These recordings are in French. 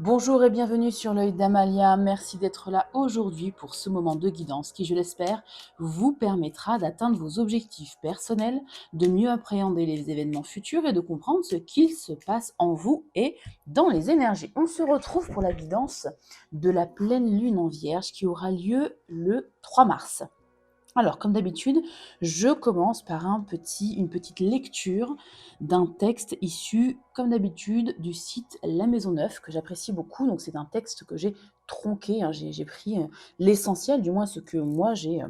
Bonjour et bienvenue sur l'œil d'Amalia. Merci d'être là aujourd'hui pour ce moment de guidance qui, je l'espère, vous permettra d'atteindre vos objectifs personnels, de mieux appréhender les événements futurs et de comprendre ce qu'il se passe en vous et dans les énergies. On se retrouve pour la guidance de la pleine lune en Vierge qui aura lieu le 3 mars. Alors, comme d'habitude, je commence par une petite lecture d'un texte issu, comme d'habitude, du site La Maison Neuve, que j'apprécie beaucoup. Donc, c'est un texte que j'ai tronqué, hein. J'ai pris l'essentiel, du moins ce que moi j'ai,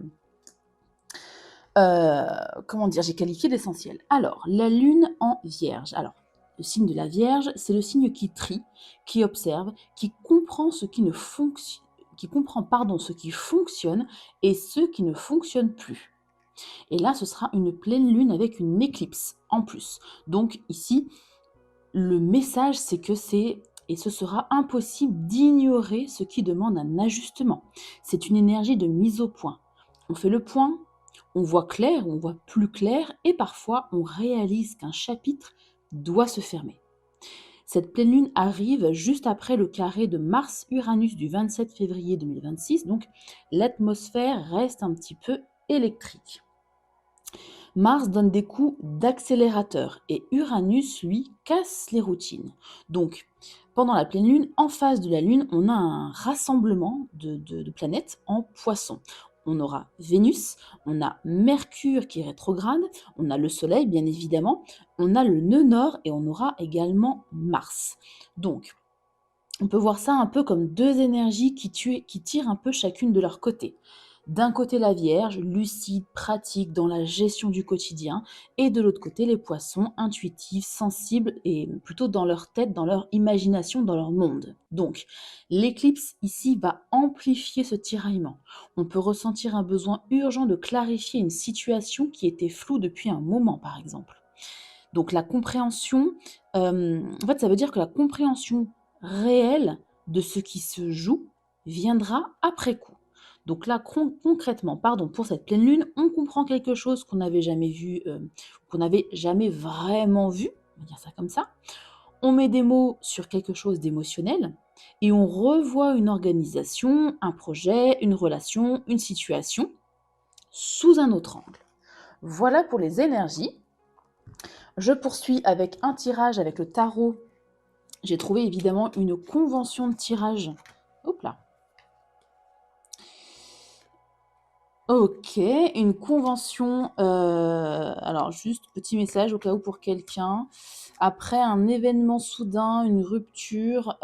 j'ai qualifié d'essentiel. Alors, la lune en Vierge. Alors, le signe de la Vierge, c'est le signe qui trie, qui observe, qui comprend ce qui ne fonctionne, ce qui fonctionne et ce qui ne fonctionne plus. Et là, ce sera une pleine lune avec une éclipse en plus. Donc ici, le message, c'est que ce sera impossible d'ignorer ce qui demande un ajustement. C'est une énergie de mise au point. On fait le point, on voit clair, on voit plus clair, et parfois on réalise qu'un chapitre doit se fermer. Cette pleine lune arrive juste après le carré de Mars-Uranus du 27 février 2026, donc l'atmosphère reste un petit peu électrique. Mars donne des coups d'accélérateur et Uranus, lui, casse les routines. Donc, pendant la pleine lune, en face de la lune, on a un rassemblement de planètes en poisson. On aura Vénus, on a Mercure qui est rétrograde, on a le Soleil, bien évidemment, on a le nœud nord et on aura également Mars. Donc, on peut voir ça un peu comme deux énergies qui tirent un peu chacune de leur côté. D'un côté la Vierge, lucide, pratique dans la gestion du quotidien, et de l'autre côté les poissons, intuitifs, sensibles et plutôt dans leur tête, dans leur imagination, dans leur monde. Donc, l'éclipse ici va amplifier ce tiraillement. On peut ressentir un besoin urgent de clarifier une situation qui était floue depuis un moment, par exemple. Donc la compréhension, en fait, ça veut dire que la compréhension réelle de ce qui se joue viendra après coup. Donc là, concrètement, pour cette pleine lune, on comprend quelque chose qu'on n'avait jamais vu, qu'on n'avait jamais vraiment vu, on va dire ça comme ça. On met des mots sur quelque chose d'émotionnel et on revoit une organisation, un projet, une relation, une situation sous un autre angle. Voilà pour les énergies. Je poursuis avec un tirage avec le tarot. J'ai trouvé évidemment une convention de tirage. Hop là. Ok, une convention. Alors, juste petit message au cas où pour quelqu'un. Après un événement soudain, une rupture,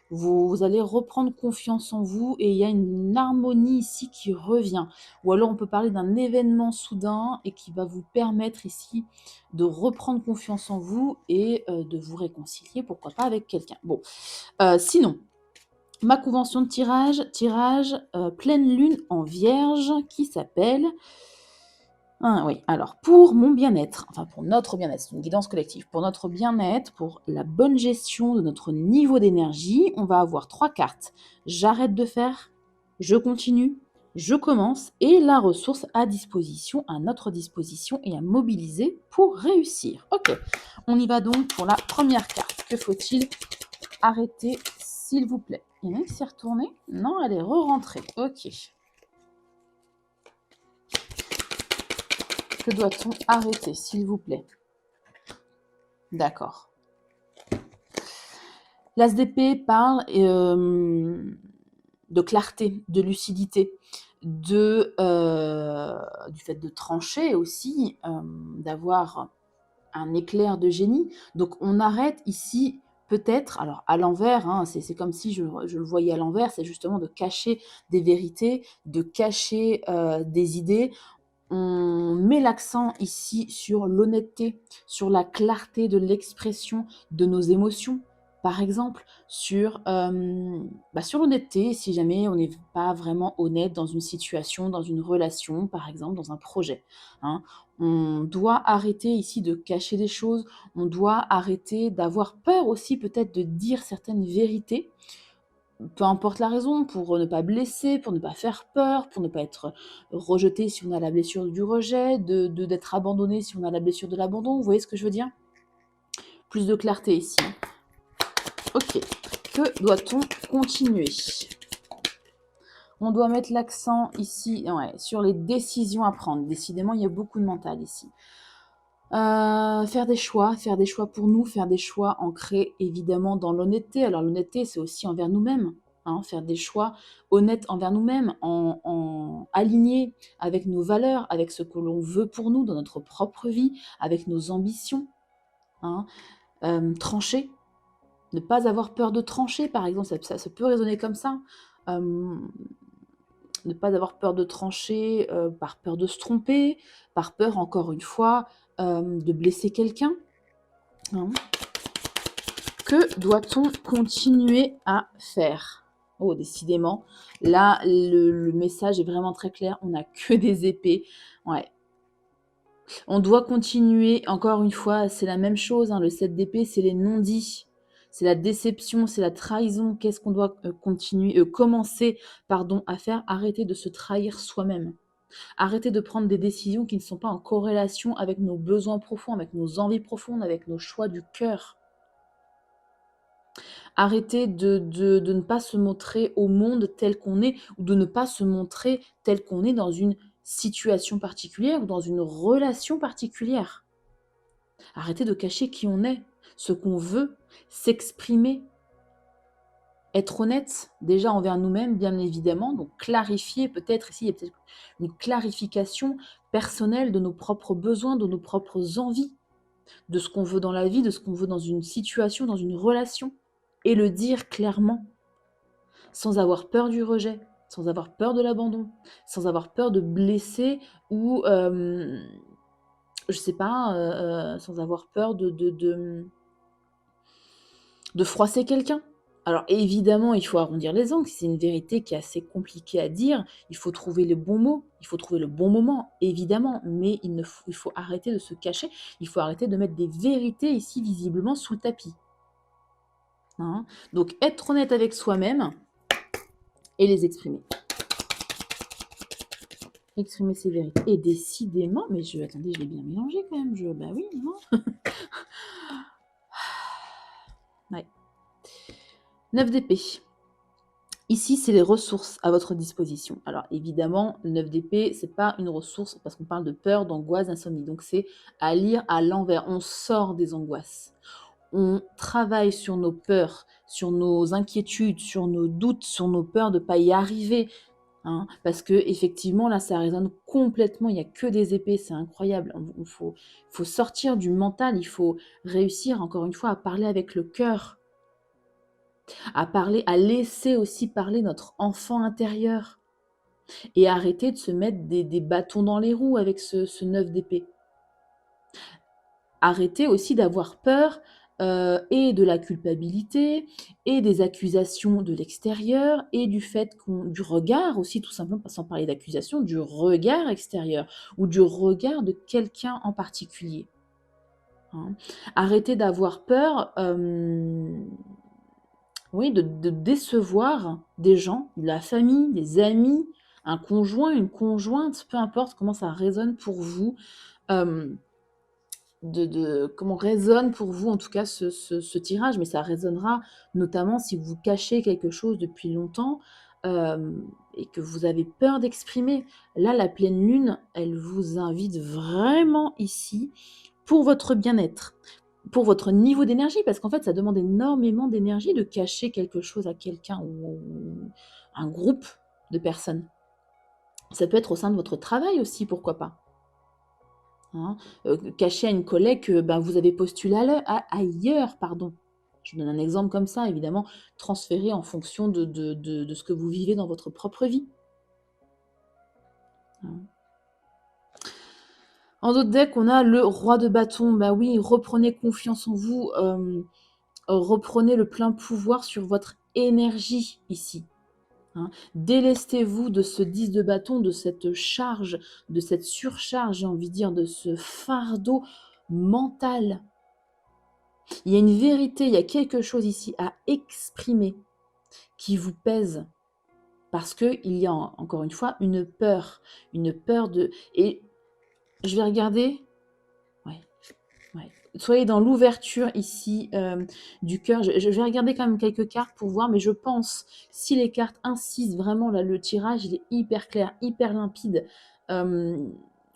vous allez reprendre confiance en vous et il y a une harmonie ici qui revient. Ou alors on peut parler d'un événement soudain et qui va vous permettre ici de reprendre confiance en vous et de vous réconcilier, pourquoi pas avec quelqu'un. Bon, sinon, ma convention de tirage pleine lune en Vierge qui s'appelle... oui, alors pour mon bien-être, enfin pour notre bien-être, c'est une guidance collective, pour notre bien-être, pour la bonne gestion de notre niveau d'énergie, on va avoir 3 cartes. J'arrête de faire, je continue, je commence et la ressource à disposition, à notre disposition et à mobiliser pour réussir. Ok, on y va donc pour la première carte. Que faut-il arrêter, s'il vous plaît? Il y en a qui s'est retournée? Non, elle est re-rentrée. Ok. Que doit-on arrêter, s'il vous plaît? D'accord. L'As d'épée parle de clarté, de lucidité, du fait de trancher aussi, d'avoir un éclair de génie. Donc on arrête ici peut-être, alors à l'envers, hein, c'est comme si je le voyais à l'envers, c'est justement de cacher des vérités, de cacher des idées. On met l'accent ici sur l'honnêteté, sur la clarté de l'expression de nos émotions, par exemple, sur l'honnêteté, si jamais on n'est pas vraiment honnête dans une situation, dans une relation, par exemple, dans un projet, hein. On doit arrêter ici de cacher des choses, on doit arrêter d'avoir peur aussi peut-être de dire certaines vérités, peu importe la raison, pour ne pas blesser, pour ne pas faire peur, pour ne pas être rejeté si on a la blessure du rejet, d'être abandonné si on a la blessure de l'abandon. Vous voyez ce que je veux dire? Plus de clarté ici. Ok. Que doit-on continuer? On doit mettre l'accent ici sur les décisions à prendre. Décidément, il y a beaucoup de mental ici. Faire des choix pour nous, faire des choix ancrés évidemment dans l'honnêteté. Alors l'honnêteté, c'est aussi envers nous-mêmes. Faire des choix honnêtes envers nous-mêmes, alignés avec nos valeurs, avec ce que l'on veut pour nous dans notre propre vie, avec nos ambitions. Trancher, ne pas avoir peur de trancher, par exemple, ça peut résonner comme ça. Ne pas avoir peur de trancher par peur de se tromper, par peur, encore une fois, de blesser quelqu'un. Que doit-on continuer à faire? Oh, décidément, là, le message est vraiment très clair. On n'a que des épées. Ouais. On doit continuer, encore une fois, c'est la même chose. Le 7 d'épée, c'est les non-dits. C'est la déception, c'est la trahison. Qu'est-ce qu'on doit commencer à faire? Arrêter de se trahir soi-même. Arrêter de prendre des décisions qui ne sont pas en corrélation avec nos besoins profonds, avec nos envies profondes, avec nos choix du cœur. Arrêter de ne pas se montrer au monde tel qu'on est, ou de ne pas se montrer tel qu'on est dans une situation particulière ou dans une relation particulière. Arrêter de cacher qui on est, ce qu'on veut, s'exprimer, être honnête déjà envers nous-mêmes, bien évidemment, donc clarifier peut-être, ici il y a peut-être une clarification personnelle de nos propres besoins, de nos propres envies, de ce qu'on veut dans la vie, de ce qu'on veut dans une situation, dans une relation, et le dire clairement, sans avoir peur du rejet, sans avoir peur de l'abandon, sans avoir peur de blesser ou, je sais pas, sans avoir peur de froisser quelqu'un. Alors évidemment, il faut arrondir les angles, c'est une vérité qui est assez compliquée à dire, il faut trouver les bons mots, il faut trouver le bon moment, évidemment, mais il faut arrêter de se cacher, il faut arrêter de mettre des vérités ici visiblement sous le tapis. Donc être honnête avec soi-même et les exprimer. Exprimer ses vérités. Et décidément, mais attendez, je l'ai bien mélangé quand même, bah oui, non. Ouais. 9 d'épée. Ici, c'est les ressources à votre disposition. Alors évidemment, le 9 d'épée, c'est pas une ressource parce qu'on parle de peur, d'angoisse, d'insomnie. Donc c'est à lire à l'envers. On sort des angoisses. On travaille sur nos peurs, sur nos inquiétudes, sur nos doutes, sur nos peurs de ne pas y arriver. Parce que effectivement, là, ça résonne complètement. Il n'y a que des épées, c'est incroyable. Il faut sortir du mental. Il faut réussir, encore une fois, à parler avec le cœur. À laisser aussi parler notre enfant intérieur et arrêter de se mettre des bâtons dans les roues avec ce 9 d'épée. Arrêter aussi d'avoir peur et de la culpabilité et des accusations de l'extérieur et du fait du regard aussi, tout simplement, sans parler d'accusation, du regard extérieur ou du regard de quelqu'un en particulier. Arrêter d'avoir peur de décevoir des gens, de la famille, des amis, un conjoint, une conjointe, peu importe comment ça résonne pour vous, comment résonne pour vous en tout cas ce tirage, mais ça résonnera notamment si vous cachez quelque chose depuis longtemps et que vous avez peur d'exprimer. Là, la pleine lune, elle vous invite vraiment ici pour votre bien-être, pour votre niveau d'énergie, parce qu'en fait, ça demande énormément d'énergie de cacher quelque chose à quelqu'un ou un groupe de personnes. Ça peut être au sein de votre travail aussi, pourquoi pas. Cacher à une collègue que vous avez postulé ailleurs, pardon. Je vous donne un exemple comme ça, évidemment, transféré en fonction de ce que vous vivez dans votre propre vie. En d'autres decks, on a le roi de bâton. Bah oui, reprenez confiance en vous, reprenez le plein pouvoir sur votre énergie ici. Délestez-vous de ce 10 de bâton, de cette charge, de cette surcharge, j'ai envie de dire, de ce fardeau mental. Il y a une vérité, il y a quelque chose ici à exprimer qui vous pèse. Parce qu'il y a, encore une fois, une peur de... Et je vais regarder... Ouais. soyez dans l'ouverture ici du cœur. Je vais regarder quand même quelques cartes pour voir, mais je pense, si les cartes insistent vraiment, là, le tirage, il est hyper clair, hyper limpide. Euh,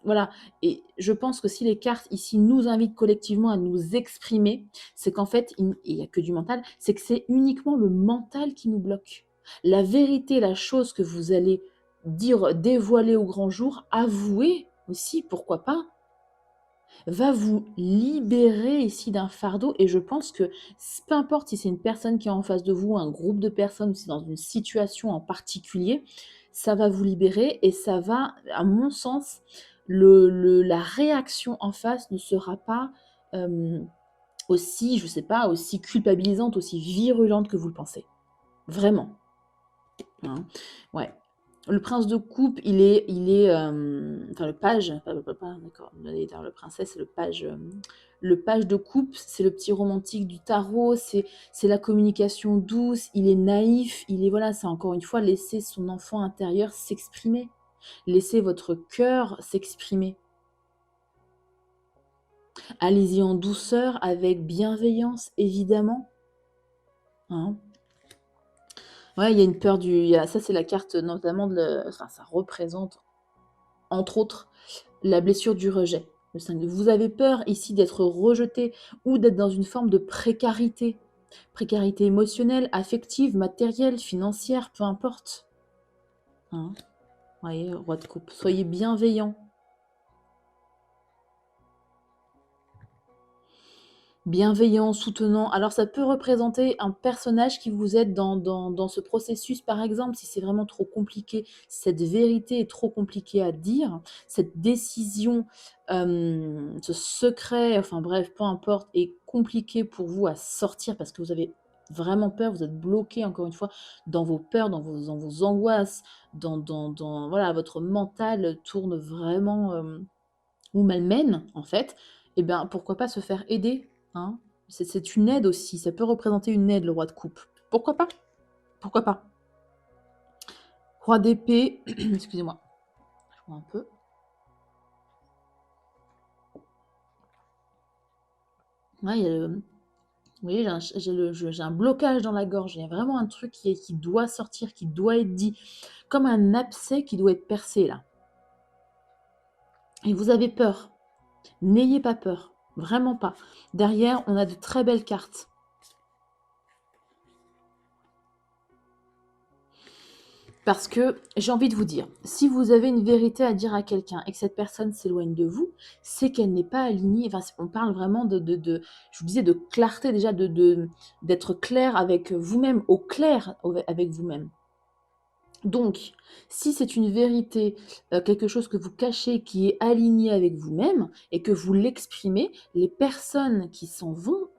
voilà, et je pense que si les cartes ici nous invitent collectivement à nous exprimer, c'est qu'en fait, il n'y a que du mental, c'est que c'est uniquement le mental qui nous bloque. La vérité, la chose que vous allez dire, dévoiler au grand jour, avouer aussi, pourquoi pas, va vous libérer ici d'un fardeau. Et je pense que peu importe si c'est une personne qui est en face de vous, un groupe de personnes, ou si c'est dans une situation en particulier, ça va vous libérer et ça va, à mon sens, la réaction en face ne sera pas aussi, je sais pas, aussi culpabilisante, aussi virulente que vous le pensez. Vraiment. Hein. Ouais. Le prince de coupe, enfin le page, d'accord, le princesse, c'est le page de coupe, c'est le petit romantique du tarot, c'est la communication douce, il est naïf, voilà, c'est encore une fois laisser son enfant intérieur s'exprimer, laisser votre cœur s'exprimer. Allez-y en douceur, avec bienveillance, évidemment. Hein. Ouais, il y a une peur ça, c'est la carte notamment enfin, ça représente, entre autres, la blessure du rejet. Le 5. Vous avez peur ici d'être rejeté ou d'être dans une forme de précarité. Précarité émotionnelle, affective, matérielle, financière, peu importe. Hein. Voyez, roi de coupe. Soyez bienveillant. Bienveillant, soutenant. Alors ça peut représenter un personnage qui vous aide dans ce processus, par exemple, si c'est vraiment trop compliqué, si cette vérité est trop compliquée à dire, cette décision, ce secret, enfin bref, peu importe, est compliqué pour vous à sortir parce que vous avez vraiment peur, vous êtes bloqué, encore une fois, dans vos peurs, dans vos angoisses, voilà, votre mental tourne vraiment, ou malmène, en fait, et bien pourquoi pas se faire aider, hein. C'est une aide aussi, ça peut représenter une aide, le roi de coupe. Pourquoi pas? Pourquoi pas? Roi d'épée, excusez-moi, je vois un peu. Ouais, il y a vous voyez, j'ai un blocage dans la gorge, il y a vraiment un truc qui doit sortir, qui doit être dit, comme un abcès qui doit être percé là. Et vous avez peur. N'ayez pas peur, vraiment pas. Derrière, on a de très belles cartes. Parce que j'ai envie de vous dire, si vous avez une vérité à dire à quelqu'un et que cette personne s'éloigne de vous, c'est qu'elle n'est pas alignée. Enfin, on parle vraiment je vous disais, de clarté déjà, d'être clair avec vous-même, au clair avec vous-même. Donc, si c'est une vérité, quelque chose que vous cachez, qui est aligné avec vous-même et que vous l'exprimez, les personnes qui s'en vont,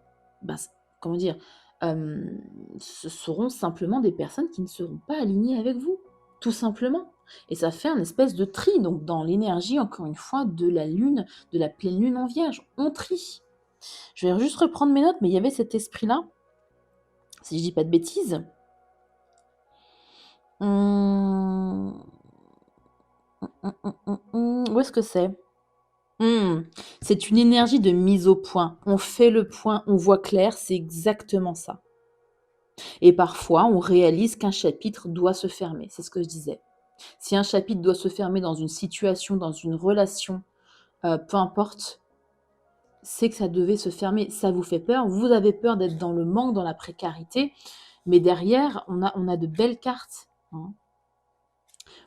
bah, comment dire, ce seront simplement des personnes qui ne seront pas alignées avec vous, tout simplement. Et ça fait un espèce de tri, donc dans l'énergie, encore une fois, de la lune, de la pleine lune en Vierge. On trie. Je vais juste reprendre mes notes, mais il y avait cet esprit-là, si je dis pas de bêtises. Hum, Où est-ce que c'est? C'est une énergie de mise au point. On fait le point, on voit clair, c'est exactement ça. Et parfois, on réalise qu'un chapitre doit se fermer. C'est ce que je disais. Si un chapitre doit se fermer dans une situation, dans une relation, peu importe, c'est que ça devait se fermer. Ça vous fait peur. Vous avez peur d'être dans le manque, dans la précarité. Mais derrière, on a de belles cartes. Hein.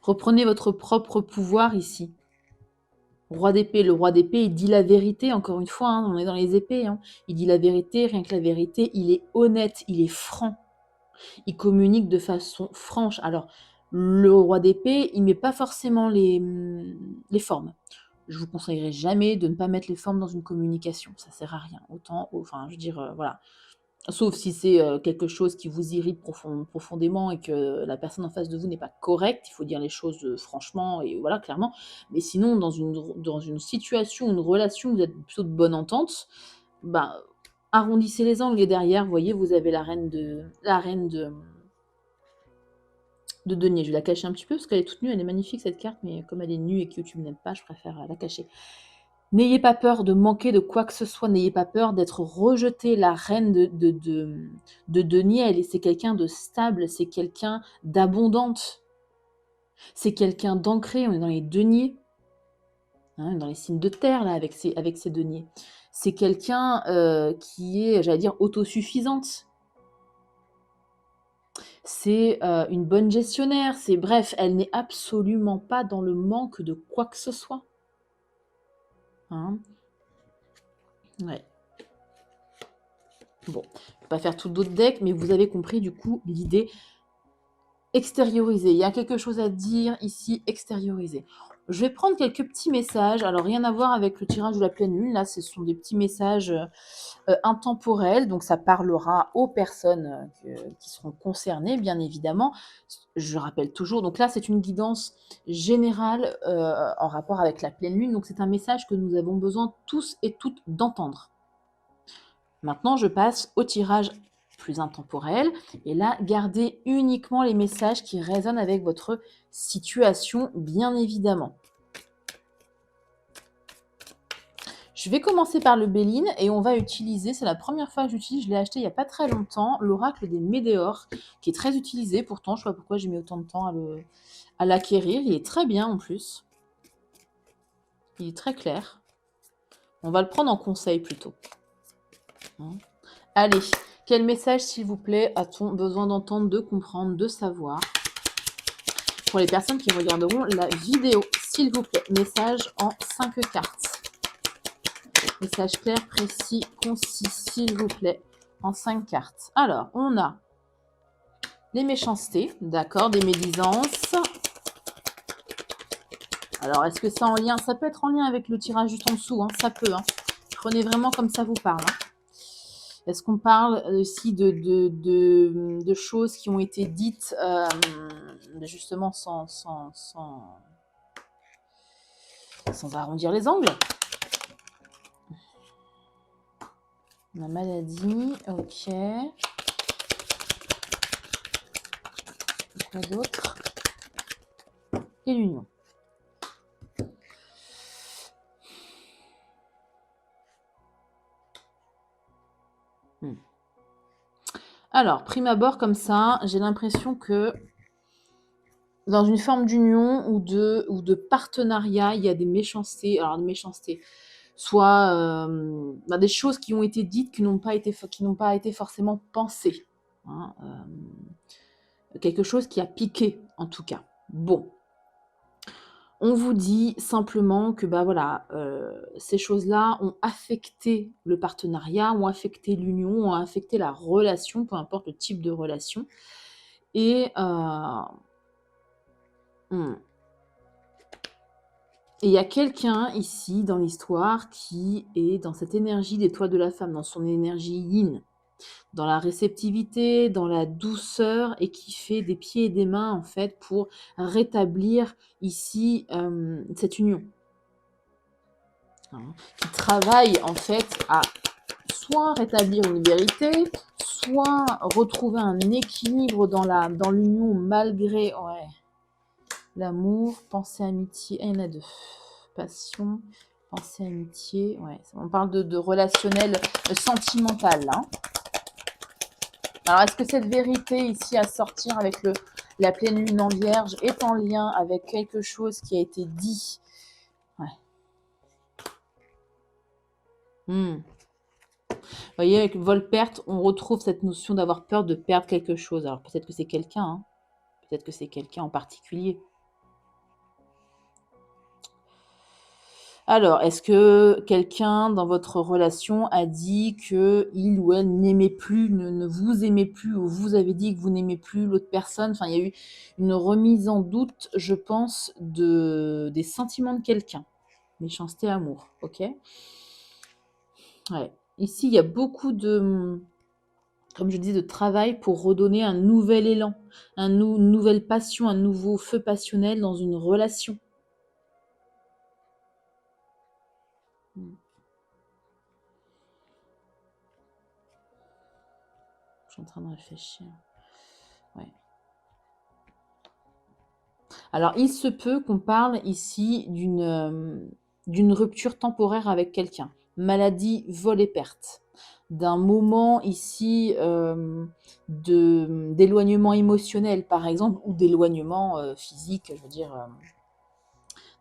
Reprenez votre propre pouvoir ici. Roi d'épée, le roi d'épée, il dit la vérité, encore une fois, hein, on est dans les épées, hein. Il dit la vérité, rien que la vérité, il est honnête, il est franc, il communique de façon franche. Alors, le roi d'épée, il met pas forcément les formes. Je vous conseillerais jamais de ne pas mettre les formes dans une communication, ça sert à rien. Autant, enfin, je veux dire, voilà. Sauf si c'est quelque chose qui vous irrite profondément et que la personne en face de vous n'est pas correcte, il faut dire les choses franchement et voilà, clairement. Mais sinon, dans une situation, une relation où vous êtes plutôt de bonne entente, bah, arrondissez les angles et derrière, vous voyez, vous avez de denier. Je vais la cacher un petit peu parce qu'elle est toute nue, elle est magnifique cette carte, mais comme elle est nue et que YouTube n'aime pas, je préfère la cacher. N'ayez pas peur de manquer de quoi que ce soit, n'ayez pas peur d'être rejeté. La reine de denier, c'est quelqu'un de stable, c'est quelqu'un d'abondante, c'est quelqu'un d'ancré. On est dans les deniers, hein, dans les signes de terre, là, avec ces deniers. C'est quelqu'un qui est, j'allais dire, autosuffisante. C'est une bonne gestionnaire. Bref, elle n'est absolument pas dans le manque de quoi que ce soit. Hein. Ouais. Bon, je ne vais pas faire tout d'autres decks, mais vous avez compris du coup l'idée. Extérioriser. Il y a quelque chose à dire ici, extérioriser. Je vais prendre quelques petits messages. Alors, rien à voir avec le tirage de la pleine lune. Là, ce sont des petits messages intemporels. Donc, ça parlera aux personnes qui seront concernées, bien évidemment. Je rappelle toujours. Donc là, c'est une guidance générale en rapport avec la pleine lune. Donc, c'est un message que nous avons besoin tous et toutes d'entendre. Maintenant, je passe au tirage plus intemporel. Et là, gardez uniquement les messages qui résonnent avec votre situation, bien évidemment. Je vais commencer par le Béline et on va utiliser, c'est la première fois que j'utilise, je l'ai acheté il n'y a pas très longtemps, l'oracle des Médéors, qui est très utilisé. Pourtant, je ne sais pas pourquoi j'ai mis autant de temps à l'acquérir. Il est très bien en plus. Il est très clair. On va le prendre en conseil plutôt. Hein. Allez, quel message, s'il vous plaît, a-t-on besoin d'entendre, de comprendre, de savoir? Pour les personnes qui regarderont la vidéo, s'il vous plaît, message en 5 cartes. Message clair, précis, concis, s'il vous plaît, en 5 cartes. Alors, on a les méchancetés, d'accord, des médisances. Alors, est-ce que c'est en lien? Ça peut être en lien avec le tirage juste en dessous, hein, ça peut. Hein. Prenez vraiment comme ça vous parle. Hein. Est-ce qu'on parle aussi de choses qui ont été dites justement sans arrondir les angles? La maladie, ok. Quoi d'autre? Et l'union. Alors, prime abord comme ça, j'ai l'impression que dans une forme d'union ou de partenariat, il y a des méchancetés. Alors, des méchancetés, soit des choses qui ont été dites, qui n'ont pas été forcément pensées. Hein, quelque chose qui a piqué, en tout cas. Bon. On vous dit simplement que voilà, ces choses-là ont affecté le partenariat, ont affecté l'union, ont affecté la relation, peu importe le type de relation. Et il y a quelqu'un ici dans l'histoire qui est dans cette énergie d'étoile de la femme, dans son énergie yin, dans la réceptivité, dans la douceur, et qui fait des pieds et des mains en fait pour rétablir ici cette union. Hein, qui travaille en fait à soit rétablir une vérité, soit retrouver un équilibre dans l'union malgré l'amour, pensée, amitié. Il y en a deux. Passion, pensée, amitié. Ouais, on parle de relationnel sentimental. Hein. Alors, est-ce que cette vérité ici à sortir avec la pleine lune en vierge est en lien avec quelque chose qui a été dit? Ouais. Vous voyez, avec vol-perte, on retrouve cette notion d'avoir peur de perdre quelque chose. Alors, peut-être que c'est quelqu'un. Hein. Peut-être que c'est quelqu'un en particulier. Alors, est-ce que quelqu'un dans votre relation a dit qu'il ou elle n'aimait plus, ne vous aimait plus, ou vous avez dit que vous n'aimez plus l'autre personne? Enfin, il y a eu une remise en doute, je pense, des sentiments de quelqu'un. Méchanceté, amour, ok? Ouais. Ici, il y a beaucoup comme je dis, de travail pour redonner un nouvel élan, une nouvelle passion, un nouveau feu passionnel dans une relation. Je suis en train de réfléchir. Ouais. Alors, il se peut qu'on parle ici d'une d'une rupture temporaire avec quelqu'un. Maladie, vol et perte. D'un moment ici d'éloignement émotionnel, par exemple, ou d'éloignement physique, je veux dire,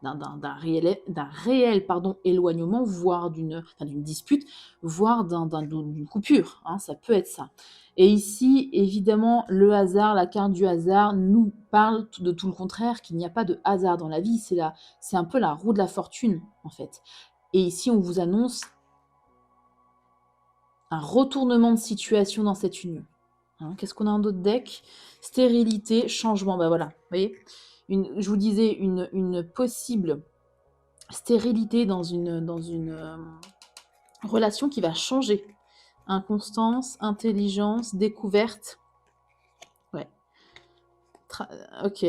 d'un réel éloignement, voire d'une dispute, voire d'une coupure. Hein, ça peut être ça. Et ici, évidemment, le hasard, la carte du hasard, nous parle de tout le contraire, qu'il n'y a pas de hasard dans la vie. C'est un peu la roue de la fortune, en fait. Et ici, on vous annonce un retournement de situation dans cette union. Hein, qu'est-ce qu'on a en d'autres deck? Stérilité, changement. Ben voilà, vous voyez, je vous disais, une possible stérilité dans une relation qui va changer. Inconstance, intelligence, découverte. Ouais. Ok.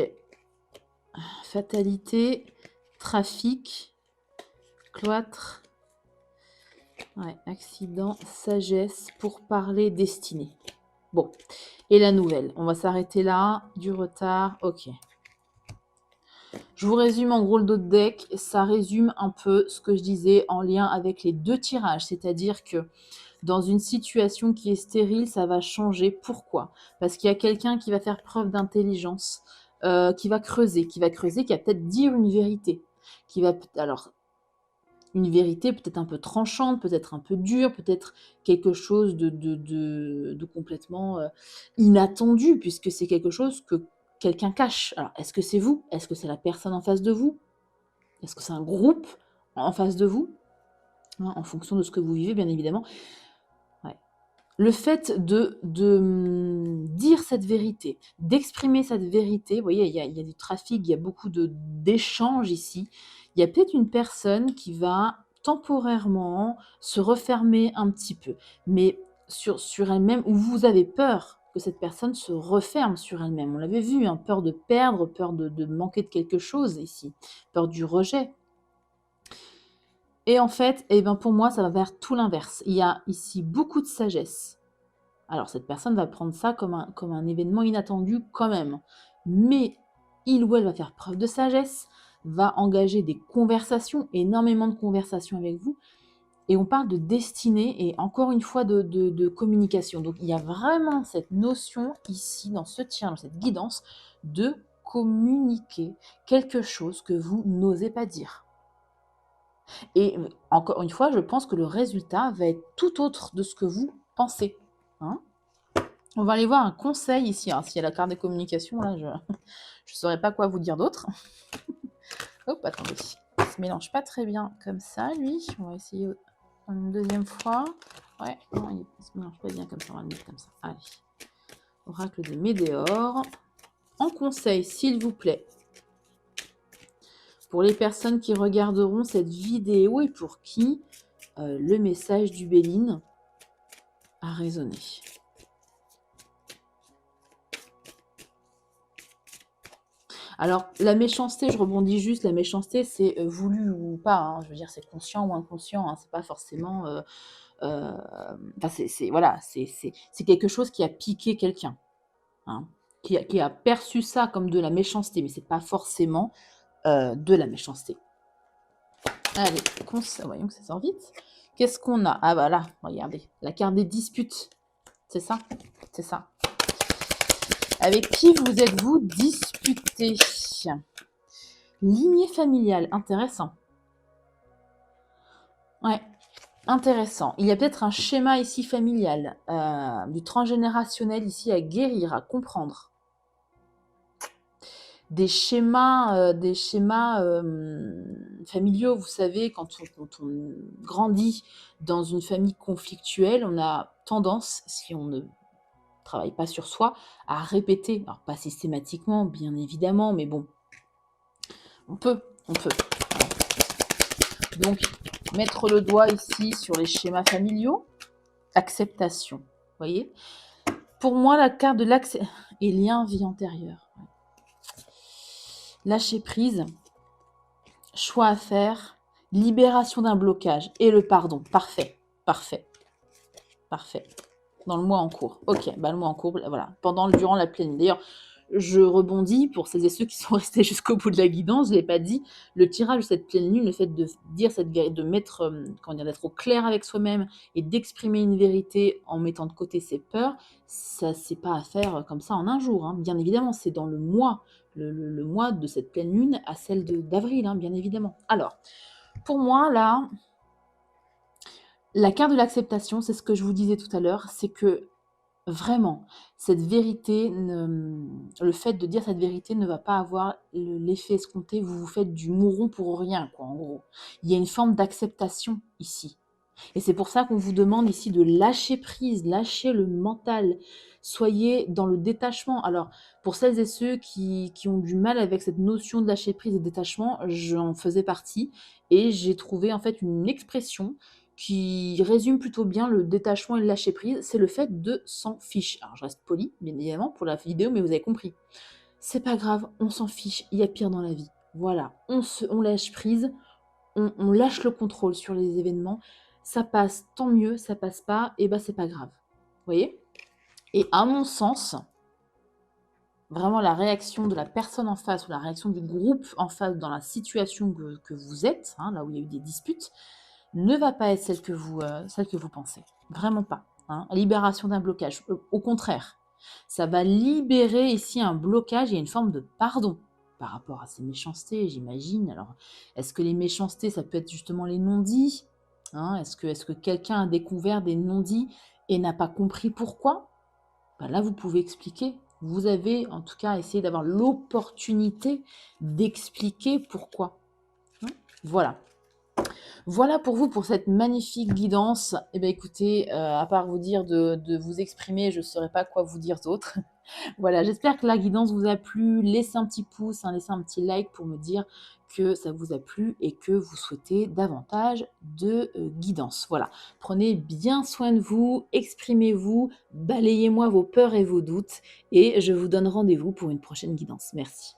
Fatalité, trafic, cloître. Ouais, accident, sagesse, pour parler, destinée. Bon. Et la nouvelle. On va s'arrêter là. Du retard. Ok. Je vous résume en gros le dos de deck. Ça résume un peu ce que je disais en lien avec les deux tirages. C'est-à-dire que dans une situation qui est stérile, ça va changer. Pourquoi? Parce qu'il y a quelqu'un qui va faire preuve d'intelligence, qui va creuser, qui va peut-être dire une vérité. Alors, une vérité peut-être un peu tranchante, peut-être un peu dure, peut-être quelque chose de complètement inattendu, puisque c'est quelque chose que quelqu'un cache. Alors, est-ce que c'est vous? Est-ce que c'est la personne en face de vous? Est-ce que c'est un groupe en face de vous? Hein, en fonction de ce que vous vivez, bien évidemment. Ouais. Le fait de dire cette vérité, d'exprimer cette vérité, vous voyez, il y a du trafic, il y a beaucoup d'échanges ici. Il y a peut-être une personne qui va temporairement se refermer un petit peu, mais sur elle-même, où vous avez peur que cette personne se referme sur elle-même. On l'avait vu, hein, peur de perdre, peur de manquer de quelque chose ici, peur du rejet. Et en fait, eh ben pour moi, ça va vers tout l'inverse. Il y a ici beaucoup de sagesse. Alors, cette personne va prendre ça comme un événement inattendu quand même. Mais il ou elle va faire preuve de sagesse, va engager des conversations, énormément de conversations avec vous. Et on parle de destinée et encore une fois de communication. Donc, il y a vraiment cette notion ici, dans ce tir, dans cette guidance, de communiquer quelque chose que vous n'osez pas dire. Et encore une fois, je pense que le résultat va être tout autre de ce que vous pensez. Hein. On va aller voir un conseil ici. Alors, s'il y a la carte des communications, là, je ne saurais pas quoi vous dire d'autre. Hop, attendez. Il se mélange pas très bien comme ça, lui. On va essayer une deuxième fois. Ouais, non, il ne se mélange pas bien comme ça. On va le mettre comme ça. Allez. Oracle de Médéor. En conseil, s'il vous plaît, pour les personnes qui regarderont cette vidéo et pour qui le message du Béline a résonné. Alors, la méchanceté, je rebondis juste, la méchanceté, c'est voulu ou pas, hein, je veux dire, c'est conscient ou inconscient, hein, c'est pas forcément... voilà, c'est quelque chose qui a piqué quelqu'un, hein, qui a perçu ça comme de la méchanceté, mais c'est pas forcément de la méchanceté. Allez, voyons que ça sort vite. Qu'est-ce qu'on a? Ah bah là, regardez, la carte des disputes. C'est ça? C'est ça. Avec qui vous êtes-vous disputé? Lignée familiale, intéressant. Ouais, intéressant. Il y a peut-être un schéma ici familial, du transgénérationnel ici à guérir, à comprendre. Des schémas familiaux, vous savez, quand on grandit dans une famille conflictuelle, on a tendance, si on ne travaille pas sur soi, à répéter. Alors pas systématiquement, bien évidemment, mais bon, on peut. Donc, mettre le doigt ici sur les schémas familiaux, acceptation, vous voyez. Pour moi, la carte de l'accès et lien vie antérieure. Lâcher prise, choix à faire, libération d'un blocage et le pardon. Parfait. Dans le mois en cours. Ok, bah le mois en cours, voilà. Durant la pleine. D'ailleurs, je rebondis pour celles et ceux qui sont restés jusqu'au bout de la guidance, je ne l'ai pas dit, le tirage de cette pleine lune, le fait de dire cette vérité, de mettre, comment dire, d'être au clair avec soi-même et d'exprimer une vérité en mettant de côté ses peurs, ça c'est pas à faire comme ça en un jour, hein. Bien évidemment, c'est dans le mois, le mois de cette pleine lune à celle d'avril, hein, bien évidemment. Alors, pour moi, là, la carte de l'acceptation, c'est ce que je vous disais tout à l'heure, c'est que vraiment, cette vérité, le fait de dire cette vérité ne va pas avoir l'effet escompté, vous vous faites du mouron pour rien, quoi, en gros. Il y a une forme d'acceptation ici. Et c'est pour ça qu'on vous demande ici de lâcher prise, lâcher le mental. Soyez dans le détachement. Alors, pour celles et ceux qui ont du mal avec cette notion de lâcher prise et de détachement, j'en faisais partie. Et j'ai trouvé en fait une expression qui résume plutôt bien le détachement et le lâcher prise. C'est le fait de s'en fiche. Alors, je reste poli, bien évidemment, pour la vidéo, mais vous avez compris. C'est pas grave, on s'en fiche, il y a pire dans la vie. Voilà, on lâche prise, on lâche le contrôle sur les événements. Ça passe, tant mieux, ça passe pas, et ben c'est pas grave. Vous voyez? Et à mon sens, vraiment la réaction de la personne en face ou la réaction du groupe en face dans la situation que vous êtes, hein, là où il y a eu des disputes, ne va pas être celle que vous pensez. Vraiment pas. Hein. Libération d'un blocage. Au contraire, ça va libérer ici un blocage et une forme de pardon par rapport à ces méchancetés, j'imagine. Alors, est-ce que les méchancetés, ça peut être justement les non-dits, hein? Est-ce que quelqu'un a découvert des non-dits et n'a pas compris pourquoi? Ben là, vous pouvez expliquer. Vous avez en tout cas essayé d'avoir l'opportunité d'expliquer pourquoi. Hein. Voilà. Voilà pour vous pour cette magnifique guidance. Eh bien écoutez, à part vous dire de vous exprimer, je ne saurais pas quoi vous dire d'autre. Voilà, j'espère que la guidance vous a plu. Laissez un petit pouce, hein, laissez un petit like pour me dire que ça vous a plu et que vous souhaitez davantage de guidance. Voilà, prenez bien soin de vous, exprimez-vous, balayez-moi vos peurs et vos doutes et je vous donne rendez-vous pour une prochaine guidance. Merci.